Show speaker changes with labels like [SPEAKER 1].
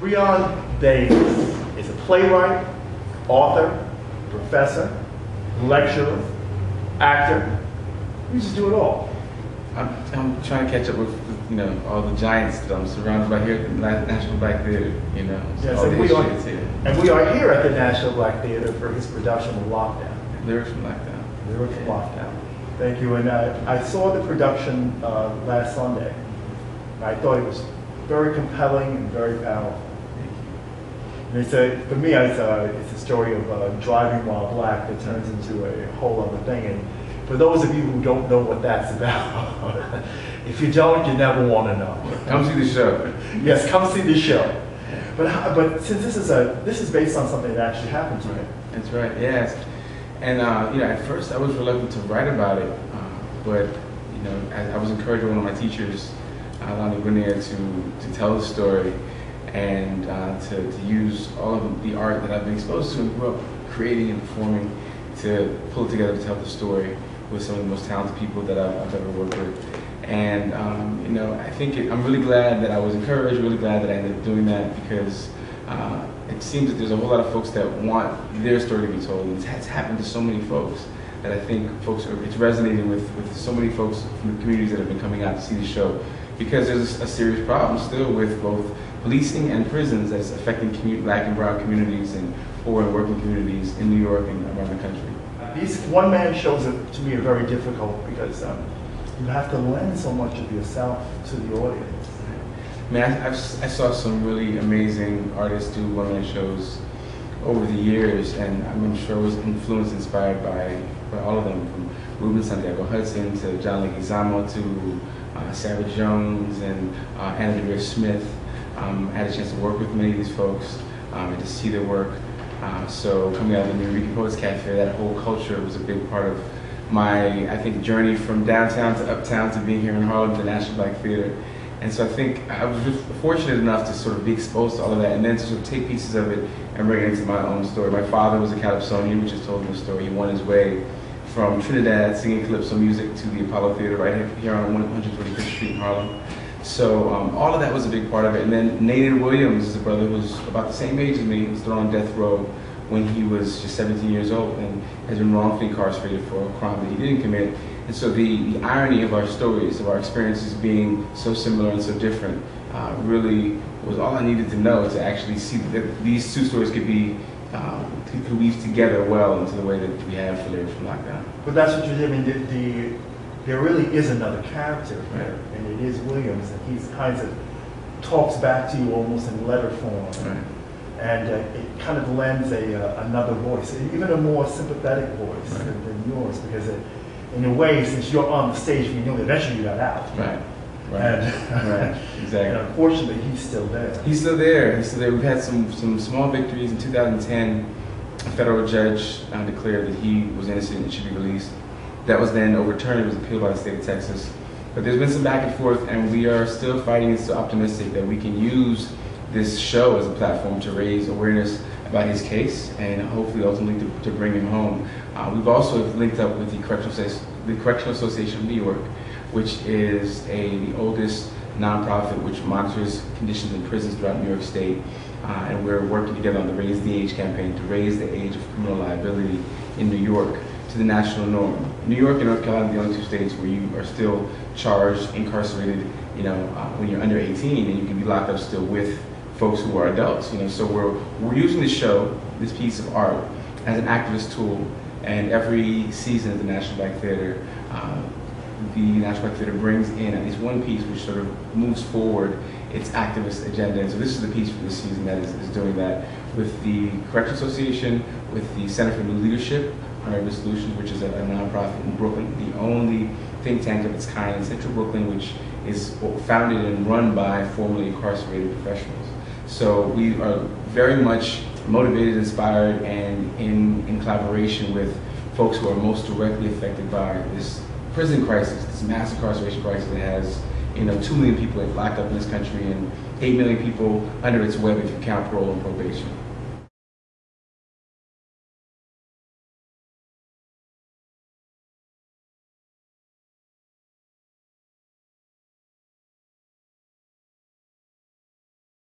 [SPEAKER 1] Byronn Bain is a playwright, author, professor, lecturer, actor. You just do it all.
[SPEAKER 2] I'm trying to catch up with all the giants that I'm surrounded by here at the National Black Theater.
[SPEAKER 1] Yes,
[SPEAKER 2] all the
[SPEAKER 1] we are,
[SPEAKER 2] here.
[SPEAKER 1] and we are here at the National Black Theater for his production of Lockdown.
[SPEAKER 2] Lyrics from Lockdown.
[SPEAKER 1] Lyrics from Lockdown. Thank you. And I saw the production last Sunday. I thought it was very compelling and very powerful. And for me, it's a story of driving while black that turns into a whole other thing. And for those of you who don't know what that's about, if you don't, you never want to know.
[SPEAKER 2] Come see the show.
[SPEAKER 1] Yes, come see the show. But since this is based on something that actually happened to you.
[SPEAKER 2] That's right. Yes. And at first I was reluctant to write about it, but I was encouraged by one of my teachers, Lonnie Guinier, to tell the story and to use all of the art that I've been exposed to and grew up creating and performing to pull it together to tell the story with some of the most talented people that I've ever worked with. And I think I'm really glad that I was encouraged, really glad that I ended up doing that, because it seems that there's a whole lot of folks that want their story to be told. And it's happened to so many folks that I think it's resonating with so many folks from the communities that have been coming out to see the show, because there's a serious problem still with both policing and prisons that's affecting black and brown communities and poor and working communities in New York and around the country.
[SPEAKER 1] These one-man shows to me are very difficult because you have to lend so much of yourself to the audience.
[SPEAKER 2] I saw some really amazing artists do one-man shows over the years, and I'm sure was influenced, inspired by all of them, from Ruben Santiago Hudson to John Leguizamo to Sarah Jones and Anna Deavere Smith. I had a chance to work with many of these folks and to see their work. So coming out of the New York Poets Cafe, that whole culture was a big part of my, I think, journey from downtown to uptown to being here in Harlem to the National Black Theater. And so I think I was just fortunate enough to sort of be exposed to all of that and then to sort of take pieces of it and bring it into my own story. My father was a calypsonian, which is told in the story. He won his way from Trinidad singing calypso music to the Apollo Theater right here on 125th Street in Harlem. So all of that was a big part of it. And then Nathan Williams is a brother who was about the same age as me. He was thrown on death row when he was just 17 years old and has been wrongfully incarcerated for a crime that he didn't commit. And so the irony of our stories, of our experiences being so similar and so different, really was all I needed to know to actually see that these two stories could weave together well into the way that we have for Lyrics from Lockdown.
[SPEAKER 1] But that's what you did. I mean, there really is another character here, and it is Williams, and he kind of talks back to you almost in letter form.
[SPEAKER 2] Right.
[SPEAKER 1] And it kind of lends another voice, even a more sympathetic voice than yours, because in a way, since you're on the stage, we knew eventually you got out.
[SPEAKER 2] Right.
[SPEAKER 1] And,
[SPEAKER 2] Exactly.
[SPEAKER 1] And unfortunately, he's still there.
[SPEAKER 2] He's still there. We've had some small victories. In 2010, a federal judge declared that he was innocent and should be released. That was then overturned. It was appealed by the state of Texas. But there's been some back and forth, and we are still fighting and still optimistic that we can use this show as a platform to raise awareness about his case and hopefully ultimately to bring him home. We've also linked up with the Correctional Association of New York, which is the oldest nonprofit which monitors conditions in prisons throughout New York State. And we're working together on the Raise the Age campaign to raise the age of criminal liability in New York to the national norm. New York and North Carolina are the only two states where you are still charged, incarcerated, when you're under 18, and you can be locked up still with folks who are adults. So we're using the show, this piece of art, as an activist tool. And every season at the National Black Theater, the National Black Theater brings in at least one piece which sort of moves forward its activist agenda. And so this is the piece for this season that is doing that with the Correctional Association, with the Center for New Leadership, Honorable Solutions, which is a nonprofit in Brooklyn, the only think tank of its kind in Central Brooklyn, which is founded and run by formerly incarcerated professionals. So we are very much motivated, inspired, and in collaboration with folks who are most directly affected by this prison crisis, this mass incarceration crisis that has 2 million people locked up in this country and 8 million people under its web if you count parole and probation.